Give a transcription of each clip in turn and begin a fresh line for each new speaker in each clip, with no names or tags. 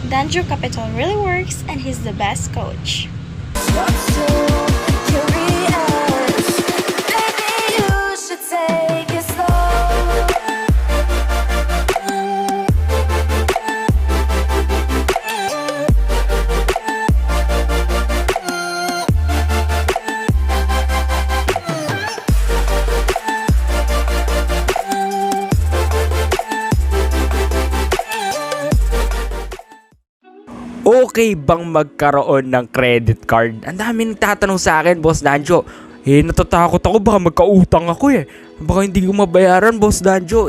Danjo Capital really works and he's the best coach.
Okay bang magkaroon ng credit card? Ang daming tatanong sa akin, Boss Danjo. Natatakot ako, baka magkautang ako Baka hindi ko mabayaran, Boss Danjo.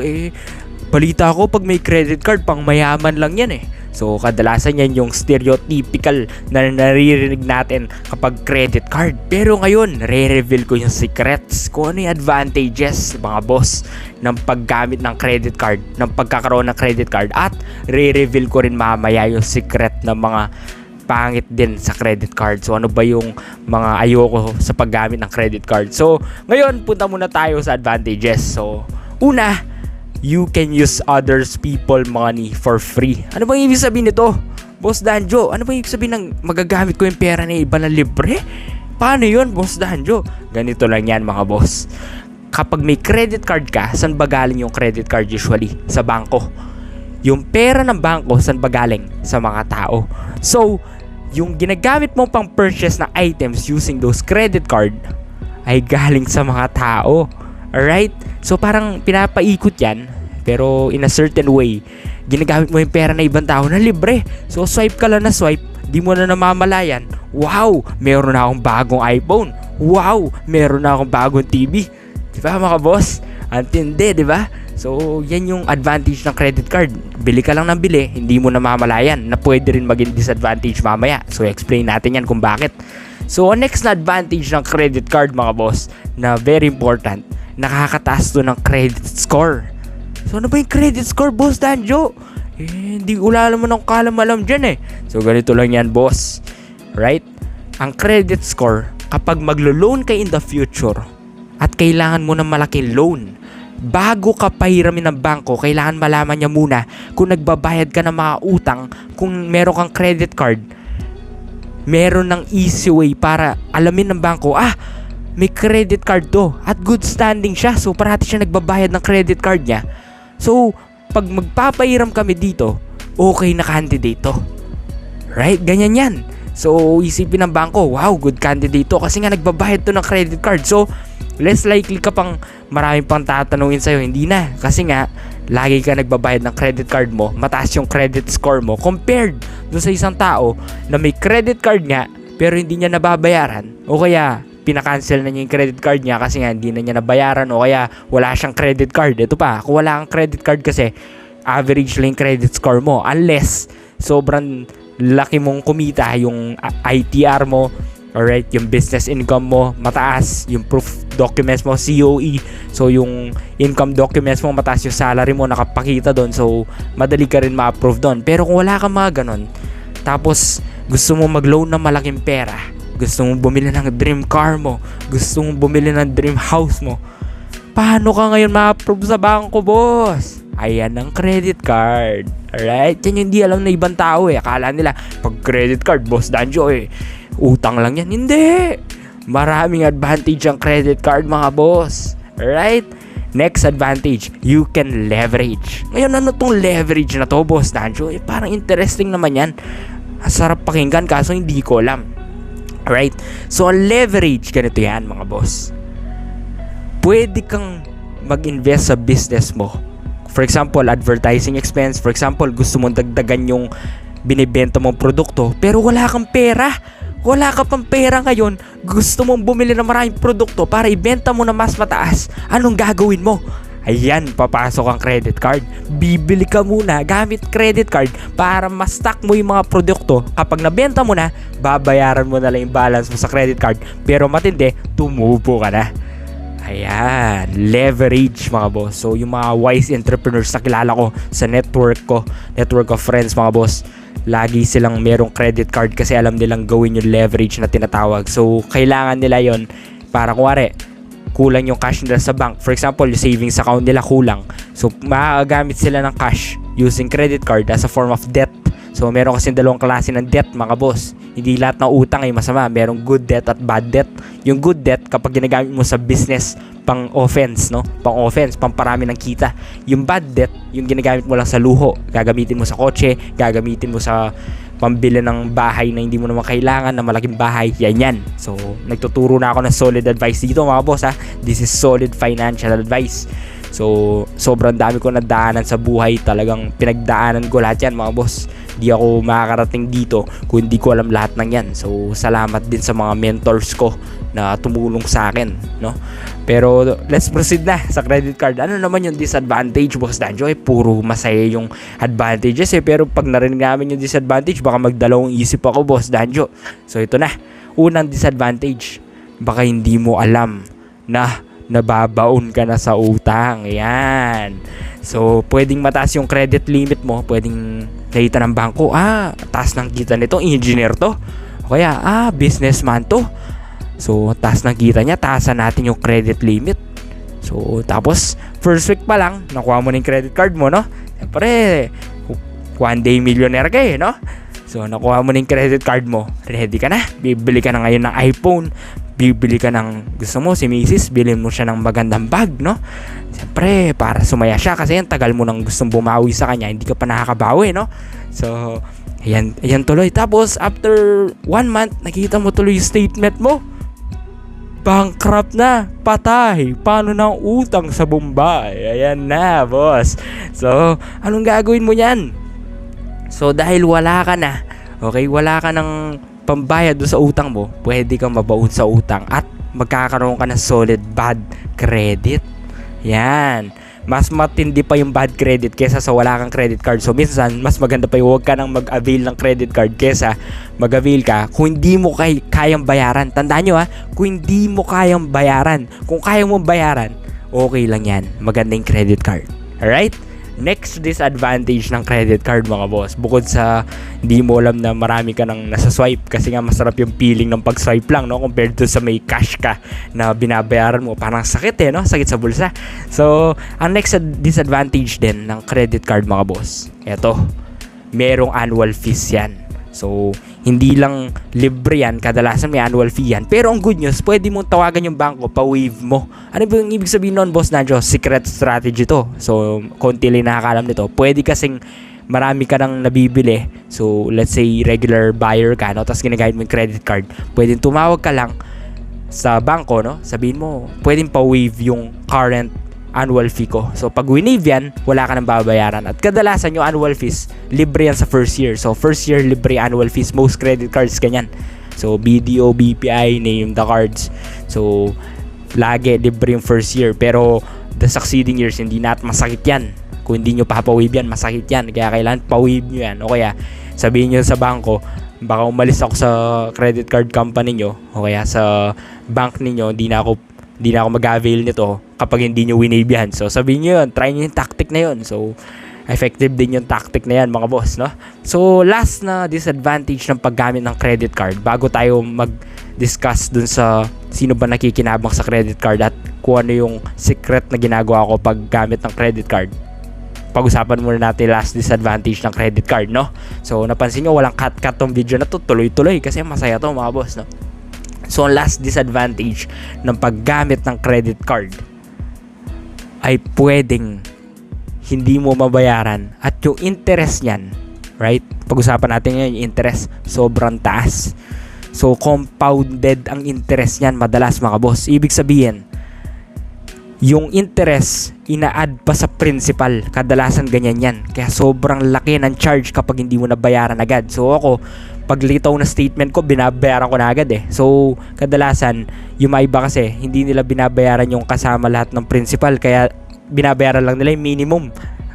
Balita ko pag may credit card, pang mayaman lang yan So kadalasan yan yung stereotypical na naririnig natin kapag credit card. Pero ngayon, re-reveal ko yung secrets, kung ano yung advantages, mga boss, ng paggamit ng credit card, ng pagkakaroon ng credit card. At re-reveal ko rin mamaya yung secret ng mga pangit din sa credit card. So ano ba yung mga ayoko sa paggamit ng credit card? So ngayon, punta muna tayo sa advantages. So una, you can use others people money for free. Ano bang ibig sabihin nito, Boss Danjo? Ano bang ibig sabihin ng magagamit ko yung pera na iba na libre? Paano yun, Boss Danjo? Ganito lang yan, mga boss. Kapag may credit card ka, saan ba galing yung credit card usually? Sa bangko. Yung pera ng bangko, saan ba galing? Sa mga tao. So, yung ginagamit mo pang purchase na items using those credit card ay galing sa mga tao. Alright? So parang pinapaikot yan, pero in a certain way, ginagamit mo yung pera na ibang tao na libre. So swipe ka lang na swipe, di mo na namamalayan, wow, meron na akong bagong iPhone. Wow, meron na akong bagong TV. Diba mga boss? Antindi, diba? So yan yung advantage ng credit card. Bili ka lang ng bili, hindi mo namamalayan na pwede rin maging disadvantage mamaya. So explain natin yan kung bakit. So next na advantage ng credit card, mga boss, na very important, nakakataas to ng credit score. So ano ba yung credit score, Boss Danjo? Hindi ko alam ng kalam-alam dyan So ganito lang yan, boss. Right? Ang credit score, kapag maglo-loan ka in the future at kailangan mo ng malaking loan, bago ka pahiramin ng bangko, kailangan malaman niya muna kung nagbabayad ka ng mga utang. Kung meron kang credit card, meron ng easy way para alamin ng bangko, may credit card to at good standing siya, so parati siya nagbabayad ng credit card niya. So pag magpapahiram kami dito, okay na candidate to. Right? Ganyan yan. So isipin ng bangko, wow, good candidate to kasi nga nagbabayad to ng credit card. So less likely ka pang maraming pang tatanungin sa'yo. Hindi na, kasi nga lagi ka nagbabayad ng credit card mo, mataas yung credit score mo compared doon sa isang tao na may credit card nga pero hindi niya nababayaran, o kaya pinakancel na niya yung credit card niya kasi nga hindi na niya nabayaran, o kaya wala siyang credit card. Ito pa, kung wala kang credit card kasi average lang yung credit score mo unless sobrang laki mong kumita, yung ITR mo, alright, yung business income mo mataas, yung proof documents mo COE, so yung income documents mo mataas, yung salary mo nakapakita doon, so madali ka rin ma-approve doon. Pero kung wala kang mga ganon, tapos gusto mo mag-loan ng malaking pera, gusto mong bumili ng dream car mo, gusto mong bumili ng dream house mo, paano ka ngayon ma-approve sa bangko, boss? Ayan ang credit card. Alright? Yan yung hindi alam na ibang tao Akala nila, pag credit card, Boss Danjo utang lang yan. Hindi! Maraming advantage ang credit card, mga boss. Alright? Next advantage, you can leverage. Ngayon, ano tong leverage na to, Boss Danjo? Parang interesting naman yan. Sarap pakinggan, kaso hindi ko alam. Alright? So, ang leverage, ganito yan, mga boss. Pwede kang mag-invest sa business mo. For example, advertising expense. For example, gusto mong dagdagan yung binibenta mong produkto, pero wala kang pera. Wala ka pang pera ngayon. Gusto mong bumili ng maraming produkto para ibenta mo na mas mataas. Anong gagawin mo? Ayan, papasok ang credit card. Bibili ka muna gamit credit card para ma-stock mo yung mga produkto. Kapag nabenta mo na, babayaran mo na lang yung balance mo sa credit card. Pero matindi, tumubo ka na. Ayan, leverage, mga boss. So yung mga wise entrepreneurs na kilala ko sa network of friends, mga boss, lagi silang merong credit card kasi alam nilang gawin yung leverage na tinatawag. So kailangan nila yon para kuwari kulang yung cash nila sa bank. For example, yung savings account nila kulang. So, makakagamit sila ng cash using credit card as a form of debt So meron kasi dalawang klase ng debt mga boss. Hindi lahat ng utang ay masama. Merong good debt at bad debt. Yung good debt kapag ginagamit mo sa business pang offense, no? Pang offense, pang parami ng kita. Yung bad debt, yung ginagamit mo lang sa luho. Gagamitin mo sa kotse, gagamitin mo sa pambili ng bahay na hindi mo naman kailangan, na malaking bahay, yan. So, nagtuturo na ako ng solid advice dito mga boss ha. This is solid financial advice. So, sobrang dami ko nadaanan sa buhay. Talagang pinagdaanan ko lahat yan mga boss. Di ako makakarating dito kung hindi ko alam lahat ng yan. So, salamat din sa mga mentors ko na tumulong sa akin, no? Pero let's proceed na sa credit card. Ano naman yung disadvantage, Boss Danjo? Puro masaya yung advantages pero pag narinig namin yung disadvantage, baka magdalawang isip ako, Boss Danjo. So ito na, unang disadvantage, baka hindi mo alam na nababaon ka na sa utang. Yan. So pwedeng mataas yung credit limit mo, pwedeng nakita ng bangko, taas ng kita nito, engineer to, o kaya businessman to. So, taas ng kita niya, taasan natin yung credit limit. So, tapos, first week pa lang, nakuha mo na yung credit card mo, no? Siyempre, one day millionaire ka no? So, nakuha mo na yung credit card mo, ready ka na. Bibili ka na ngayon ng iPhone, bibili ka ng, gusto mo, si Mrs., bilhin mo siya ng magandang bag, no? Siyempre, para sumaya siya kasi yan, tagal mo nang gustong bumawi sa kanya, hindi ka pa nakakabawi, no? So, ayan tuloy. Tapos, after 1 month, nakita mo tuloy yung statement mo. Bankrupt na, patay, paano na ang utang sa Bombay? Ayan na, boss. So, anong gagawin mo yan? So, dahil wala ka na, okay, wala ka ng pambayad do sa utang mo, pwede kang mabaon sa utang at magkakaroon ka ng solid bad credit. Yan. Mas matindi pa yung bad credit kesa sa wala kang credit card. So minsan, mas maganda pa yung huwag ka nang mag-avail ng credit card kesa mag-avail ka kung hindi mo kayang bayaran. Tandaan nyo kung hindi mo kayang bayaran. Kung kaya mo bayaran, okay lang yan. Maganda yung credit card. Alright? Next disadvantage ng credit card mga boss, bukod sa hindi mo alam na marami ka nang nasa-swipe kasi nga masarap yung feeling ng pag-swipe lang, no? Compared to sa may cash ka na binabayaran mo, parang sakit no? Sakit sa bulsa. So, ang next disadvantage din ng credit card mga boss, eto, merong annual fees yan. So, hindi lang libre yan, kadalasan may annual fee yan. Pero ang good news, pwede mong tawagan yung bangko, pa-waive mo. Ano ba yung ibig sabihin nun, Boss Nacho? Secret strategy to. So, konti lang nakakalam nito. Pwede kasing marami ka nang nabibili. So, let's say regular buyer ka, no? Tapos ginagamit mo yung credit card. Pwedeng tumawag ka lang sa bangko, no? Sabihin mo, pwedeng pa-waive yung current annual fee ko. So, pag winave yan, wala ka nang babayaran. At kadalasan yung annual fees, libre yan sa first year. So, first year, libre annual fees. Most credit cards ganyan. So, BDO, BPI, name the cards. So, lagi, libre yung first year. Pero, the succeeding years, hindi na at masakit yan. Kung hindi nyo pa-waive yan, masakit yan. Kaya kailangan pa-waive nyo yan. O kaya, sabihin nyo sa bangko, baka umalis ako sa credit card company nyo, o kaya sa bank ninyo, hindi na ako mag-avail nito kapag hindi nyo winave yan. So, sabihin nyo yun, try nyo yung tactic na yun. So, effective din yung tactic na yan, mga boss, no? So, last na disadvantage ng paggamit ng credit card, bago tayo mag-discuss dun sa sino ba nakikinabang sa credit card at kung ano yung secret na ginagawa ko pag gamit ng credit card, pag-usapan muna natin last disadvantage ng credit card, no? So, napansin nyo, walang cut-cut tong video na to, tuloy-tuloy kasi masaya to, mga boss, no? So, ang last disadvantage ng paggamit ng credit card ay pwedeng hindi mo mabayaran at yung interest niyan, right? Pag-usapan natin ngayon, yung interest sobrang taas. So, compounded ang interest niyan madalas, mga boss. Ibig sabihin, yung interest, ina-add pa sa principal. Kadalasan ganyan yan. Kaya sobrang laki ng charge kapag hindi mo nabayaran agad. So, ako, paglitaw na statement ko, binabayaran ko na agad So, kadalasan, yung mga iba kasi, hindi nila binabayaran yung kasama lahat ng principal. Kaya, binabayaran lang nila yung minimum.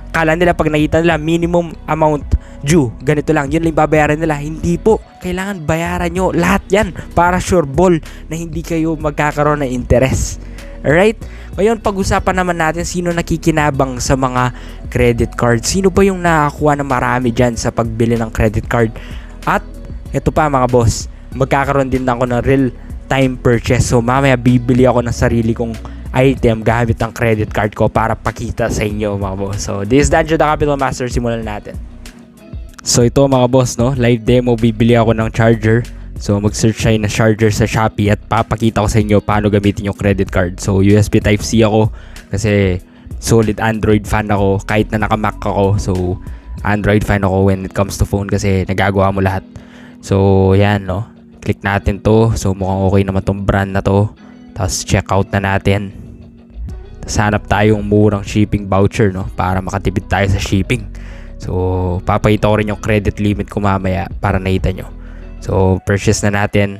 Kala nila pag nakita nila, minimum amount due. Ganito lang. Yun lang babayaran nila. Hindi po. Kailangan bayaran nyo lahat yan para sure ball na hindi kayo magkakaroon ng interest. Alright? Ngayon, pag-usapan naman natin sino nakikinabang sa mga credit card. Sino ba yung nakakuha na marami dyan sa pagbili ng credit card? At, ito pa mga boss, magkakaroon din ako ng real-time purchase. So, mamaya bibili ako ng sarili kong item gamit ang credit card ko para pakita sa inyo mga boss. So, this is Danjo the Capital Master. Simulan natin. So ito mga boss, no, live demo, bibili ako ng charger. So mag-search tayo na charger sa Shopee at papakita ko sa inyo paano gamitin yung credit card. So USB Type-C ako kasi solid Android fan ako kahit na naka-Mac ako. So Android fan ako when it comes to phone kasi nagagawa mo lahat. So yan, no, click natin to. So mukhang okay naman tong brand na to. Tapos check out na natin. Tapos hanap tayong murang shipping voucher, no, para makatipid tayo sa shipping. So, papakita ko rin yung credit limit ko mamaya para nakita nyo. So, purchase na natin.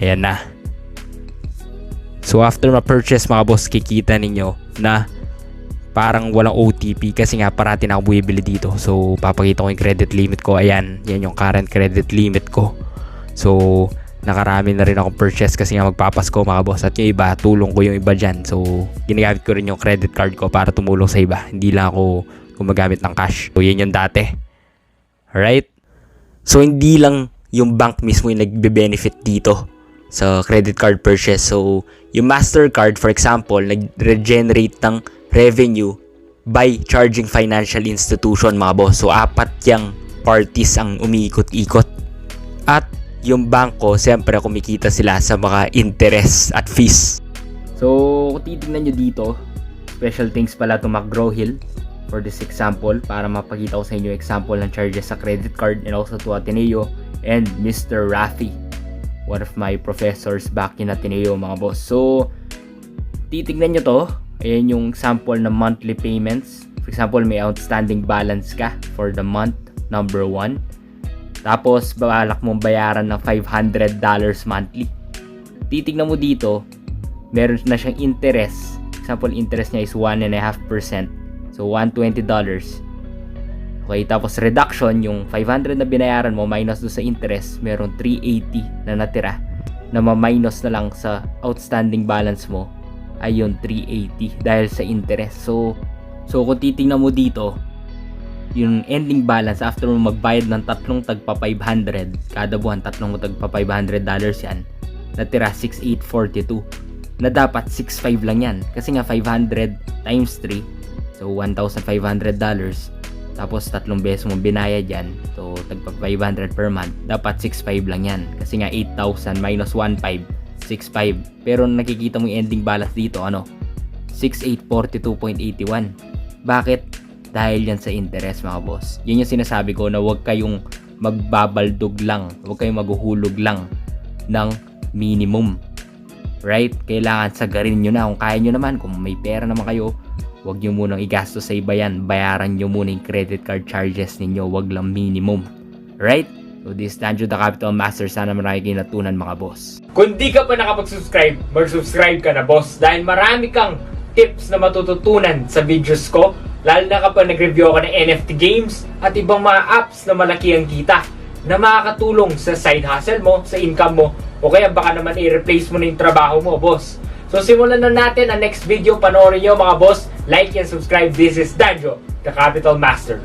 Ayan na. So, after ma-purchase mga boss, kikita ninyo na parang walang OTP kasi nga parati na ako bumibili dito. So, papakita ko yung credit limit ko. Ayan, yan yung current credit limit ko. So, nakarami na rin akong purchase kasi nga magpapasko mga boss. At yung iba, tulong ko yung iba dyan. So, ginagamit ko rin yung credit card ko para tumulong sa iba. Hindi lang ako gumagamit ng cash. So, yun yung dati. Alright? So, hindi lang yung bank mismo yung nagbe-benefit dito sa credit card purchase. So, yung MasterCard, for example, nag-regenerate ng revenue by charging financial institution, mga boss. So, 4 yung parties ang umiikot-ikot. At yung bangko, siyempre kumikita sila sa mga interest at fees. So, kung titignan nyo dito, special thanks pala to McGraw-Hill for this example para mapakita ko sa inyo example ng charges sa credit card, and also to Ateneo and Mr. Rafi, one of my professors back in Ateneo, mga boss. So, titignan nyo to. Ayan yung example ng monthly payments. For example, may outstanding balance ka for the month number 1. Tapos, balak mong bayaran ng $500 monthly. Titignan mo dito, meron na siyang interest. Example, interest niya is 1.5%. So, $120. Okay, tapos reduction, yung 500 na binayaran mo minus do sa interest, meron 380 na natira na ma-minus na lang sa outstanding balance mo ay yung 380 dahil sa interest. So kung titingnan mo dito, yung ending balance after mo magbayad ng tatlong tagpa 500 kada buwan, tatlong tagpa $500 yan, natira 6,842 na dapat 6,500 lang yan kasi nga 500 times 3, so $1,500, tapos tatlong beses mo binayad yan, so tagpa 500 per month, dapat 6,500 lang yan kasi nga 8,000 minus 1,500, 6,500. Pero nakikita mo yung ending balance dito, ano, 6,842.81. Bakit? Dahil yan sa interest, mga boss. Yun yung sinasabi ko na huwag kayong magbabaldog lang, huwag kayong maghuhulog lang ng minimum, right? Kailangan sagarin nyo na kung kaya nyo naman. Kung may pera naman kayo, huwag nyo munang igastos sa iba yan. Bayaran nyo muna yung credit card charges ninyo, huwag lang minimum, right? So this is Danjo the Capital Master. Sana marami kayo natunan, mga boss.
Kung di ka pa nakapag-subscribe, mag-subscribe ka na, boss. Dahil marami kang tips na matututunan sa videos ko. Lalo na kapag nag-review ako ng NFT games at ibang mga apps na malaki ang kita na makakatulong sa side hustle mo, sa income mo, o kaya baka naman i-replace mo na yung trabaho mo, boss. So simulan na natin ang next video. Panoorin nyo, mga boss. Like and subscribe. This is Danjo, the Capital Master.